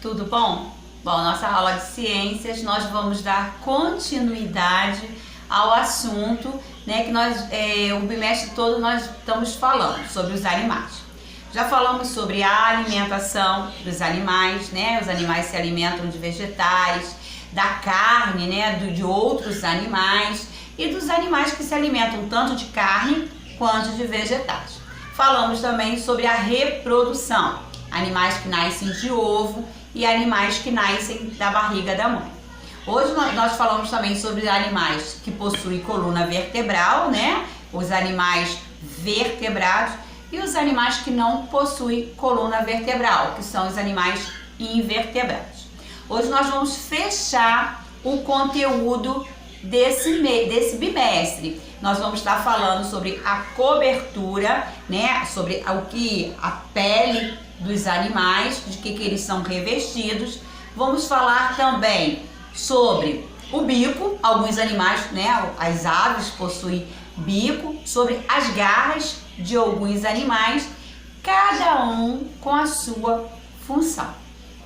Tudo bom? Bom, nossa aula de ciências, nós vamos dar continuidade ao assunto, né, que o bimestre todo nós estamos falando sobre os animais. Já falamos sobre a alimentação dos animais, né? Os animais se alimentam de vegetais, da carne, né, de outros animais e dos animais que se alimentam tanto de carne quanto de vegetais. Falamos também sobre a reprodução, animais que nascem de ovo e animais que nascem da barriga da mãe. Hoje nós falamos também sobre animais que possuem coluna vertebral, né? Os animais vertebrados e os animais que não possuem coluna vertebral, que são os animais invertebrados. Hoje nós vamos fechar o conteúdo desse bimestre. Nós vamos estar falando sobre a cobertura, né? Sobre a pele dos animais, de que eles são revestidos. Vamos falar também sobre o bico, alguns animais, né? As aves possuem bico, sobre as garras de alguns animais, cada um com a sua função.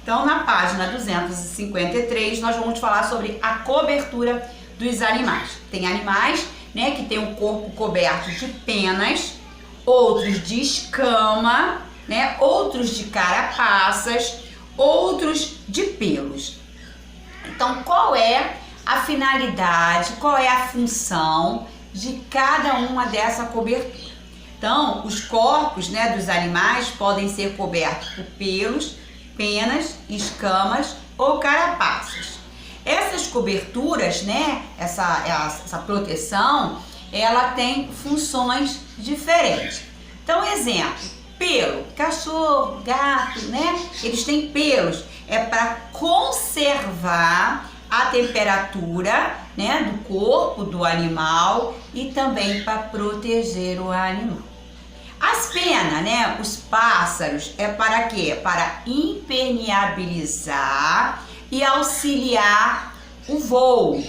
Então, na página 253, nós vamos falar sobre a cobertura dos animais. Tem animais, né, que tem o corpo coberto de penas, outros de escama, né, outros de carapaças, outros de pelos. Então, qual é a finalidade, qual é a função de cada uma dessa cobertura? Então, os corpos, né, dos animais podem ser cobertos por pelos, penas, escamas ou carapaças. Essas coberturas, né, essa proteção, ela tem funções diferentes. Então, exemplo, pelo, cachorro, gato, né, eles têm pelos, é para conservar a temperatura, né, do corpo do animal e também para proteger o animal. As penas, né, os pássaros, é para quê? Para impermeabilizar e auxiliar o voo.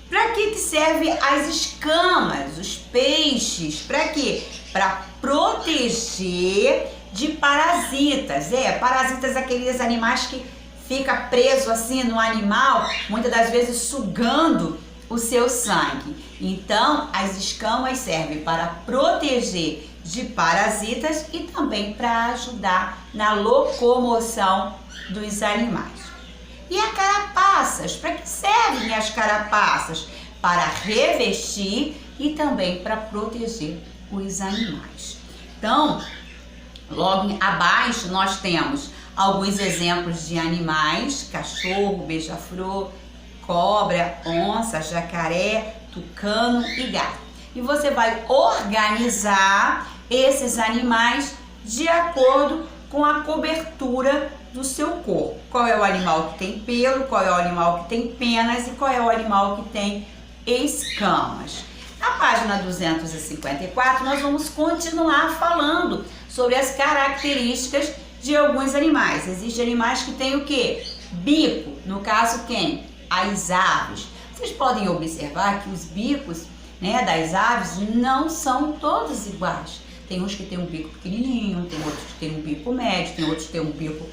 Para que serve as escamas, os peixes? Para quê? Para proteger de parasitas. Parasitas, aqueles animais que fica preso assim no animal, muitas das vezes sugando o seu sangue. Então, as escamas servem para proteger de parasitas e também para ajudar na locomoção dos animais. E as carapaças, para que servem as carapaças? Para revestir e também para proteger os animais. Então, logo abaixo nós temos alguns exemplos de animais: cachorro, beija-flor, cobra, onça, jacaré, tucano e gato. E você vai organizar esses animais de acordo com a cobertura do seu corpo. Qual é o animal que tem pelo, qual é o animal que tem penas e qual é o animal que tem escamas. Na página 254, nós vamos continuar falando sobre as características de alguns animais. Existem animais que têm o quê? Bico. No caso, quem? As aves. Vocês podem observar que os bicos, né, das aves não são todos iguais. Tem uns que tem um bico pequenininho, tem outros que tem um bico médio, tem outros que tem um bico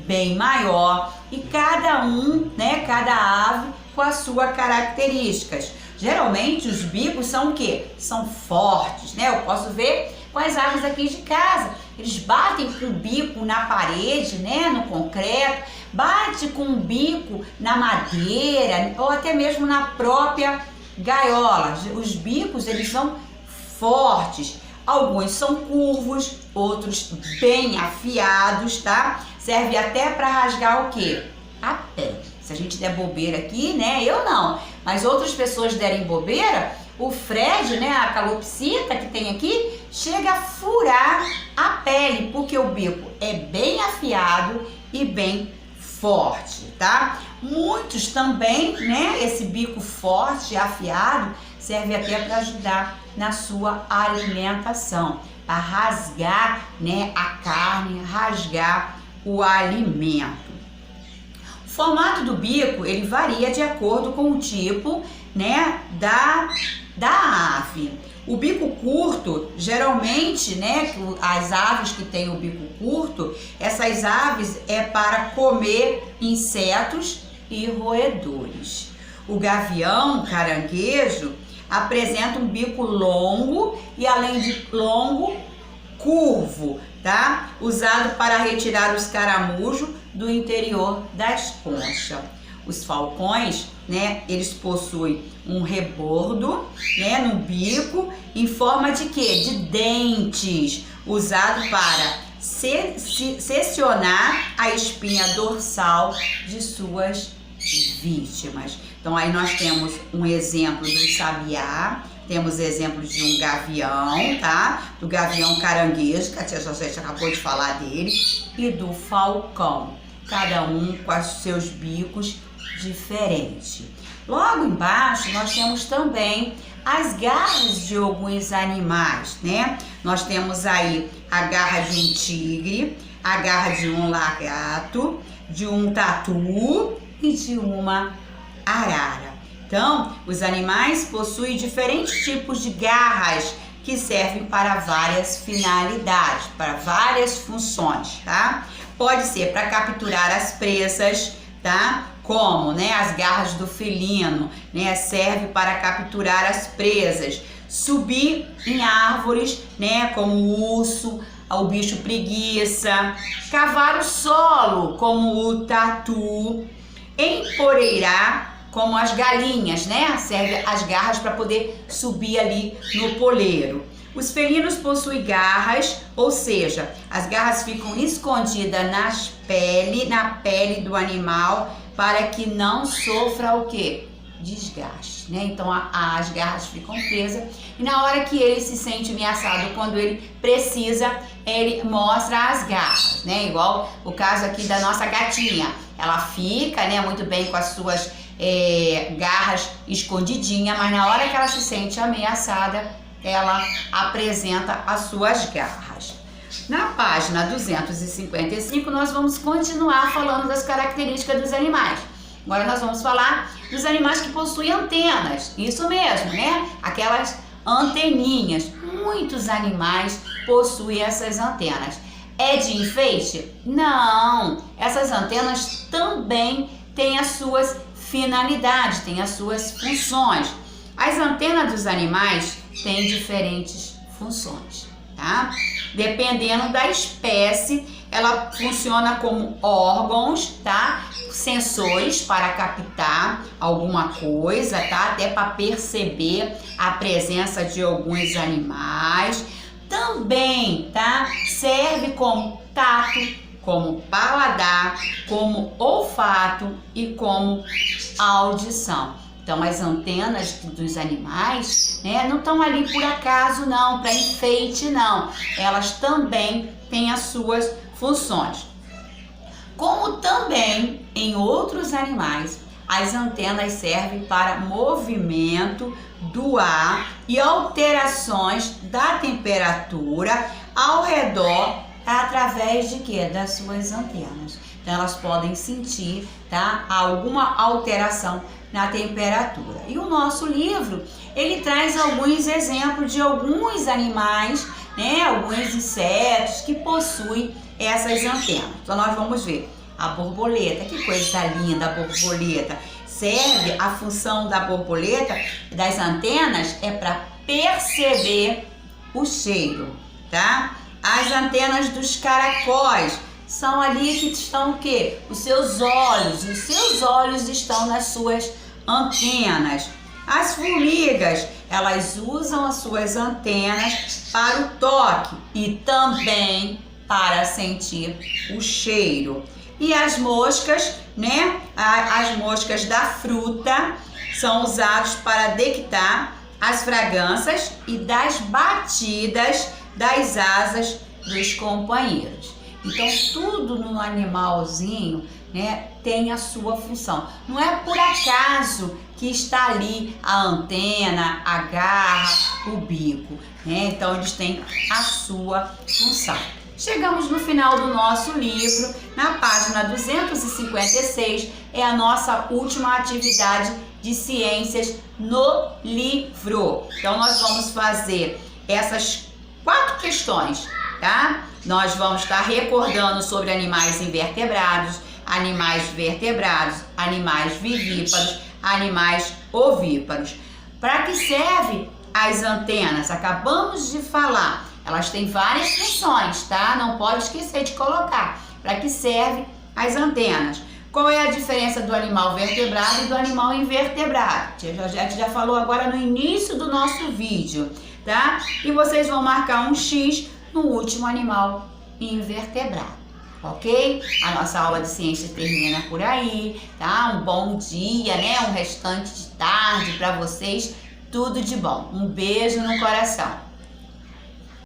bem maior. E cada um, né, cada ave com as suas características. Geralmente os bicos são o quê? São fortes, né? Eu posso ver com as aves aqui de casa. Eles batem com o bico na parede, né, no concreto, bate com o bico na madeira ou até mesmo na própria gaiola. Os bicos, eles são fortes. Alguns são curvos, outros bem afiados, tá? Serve até para rasgar o quê? A pele. Se a gente der bobeira aqui, né? Eu não, mas outras pessoas derem bobeira, o Fred, né, a calopsita que tem aqui, chega a furar a pele, porque o bico é bem afiado e bem forte, tá? Muitos também, né, esse bico forte e afiado serve até para ajudar na sua alimentação, para rasgar, né, a carne, rasgar o alimento. O formato do bico, ele varia de acordo com o tipo, né, da ave. O bico curto, geralmente, né, as aves que têm o bico curto, essas aves é para comer insetos e roedores. O gavião caranguejo apresenta um bico longo e, além de longo, curvo, tá? Usado para retirar os caramujos do interior das conchas. Os falcões, né, eles possuem um rebordo, né, no bico, em forma de quê? De dentes, usado para seccionar a espinha dorsal de suas vítimas. Então aí nós temos um exemplo do sabiá, temos exemplos de um gavião, tá? Do gavião caranguejo, que a tia Josete acabou de falar dele, e do falcão, cada um com os seus bicos diferentes. Logo embaixo nós temos também as garras de alguns animais, né? Nós temos aí a garra de um tigre, a garra de um lagarto, de um tatu e de uma arara. Então, os animais possuem diferentes tipos de garras que servem para várias finalidades, para várias funções, tá? Pode ser para capturar as presas, tá? Como, né, as garras do felino, né, serve para capturar as presas. Subir em árvores, né, como o urso, o bicho preguiça. Cavar o solo, como o tatu. Emporeirar, como as galinhas, né? Serve as garras para poder subir ali no poleiro. Os felinos possuem garras, ou seja, as garras ficam escondidas na pele do animal para que não sofra o quê? Desgaste, né? Então as garras ficam presas e na hora que ele se sente ameaçado, quando ele precisa, ele mostra as garras, né? Igual o caso aqui da nossa gatinha, ela fica, né, muito bem com as suas garras escondidinha, mas na hora que ela se sente ameaçada, ela apresenta as suas garras. Na página 255 nós vamos continuar falando das características dos animais. Agora nós vamos falar dos animais que possuem antenas, isso mesmo, né? Aquelas anteninhas. Muitos animais possuem essas antenas. É de enfeite? Não! Essas antenas também têm as suas finalidades, têm as suas funções. As antenas dos animais têm diferentes funções, tá? Dependendo da espécie, ela funciona como órgãos, tá? Sensores para captar alguma coisa, tá? Até para perceber a presença de alguns animais. Também, tá? Serve como tato, como paladar, como olfato e como audição. Então, as antenas dos animais, né, não estão ali por acaso, não, para enfeite, não. Elas também têm as suas funções. Como também em outros animais, as antenas servem para movimento do ar e alterações da temperatura ao redor através de quê? Das suas antenas. Então, elas podem sentir, tá, alguma alteração na temperatura. E o nosso livro, ele traz alguns exemplos de alguns animais, né, alguns insetos que possuem essas antenas. Então, nós vamos ver a borboleta. Que coisa linda a borboleta. Serve, a função da borboleta, das antenas, é para perceber o cheiro, tá? As antenas dos caracóis são ali que estão o quê? Os seus olhos estão nas suas antenas. As formigas, elas usam as suas antenas para o toque e também para sentir o cheiro. E as moscas, né? As moscas da fruta são usadas para detectar as fragrâncias e das batidas das asas dos companheiros. Então, tudo no animalzinho, né, tem a sua função. Não é por acaso que está ali a antena, a garra, o bico, né? Então, eles têm a sua função. Chegamos no final do nosso livro, na página 256, é a nossa última atividade de ciências no livro. Então, nós vamos fazer essas 4 questões, tá? Nós vamos estar recordando sobre animais invertebrados, animais vertebrados, animais vivíparos, animais ovíparos. Para que serve as antenas? Acabamos de falar. Elas têm várias funções, tá? Não pode esquecer de colocar. Para que serve as antenas? Qual é a diferença do animal vertebrado e do animal invertebrado? A gente já falou agora no início do nosso vídeo, tá? E vocês vão marcar um X no último animal invertebrado, ok? A nossa aula de ciências termina por aí, tá? Um bom dia, né? Um restante de tarde para vocês. Tudo de bom. Um beijo no coração.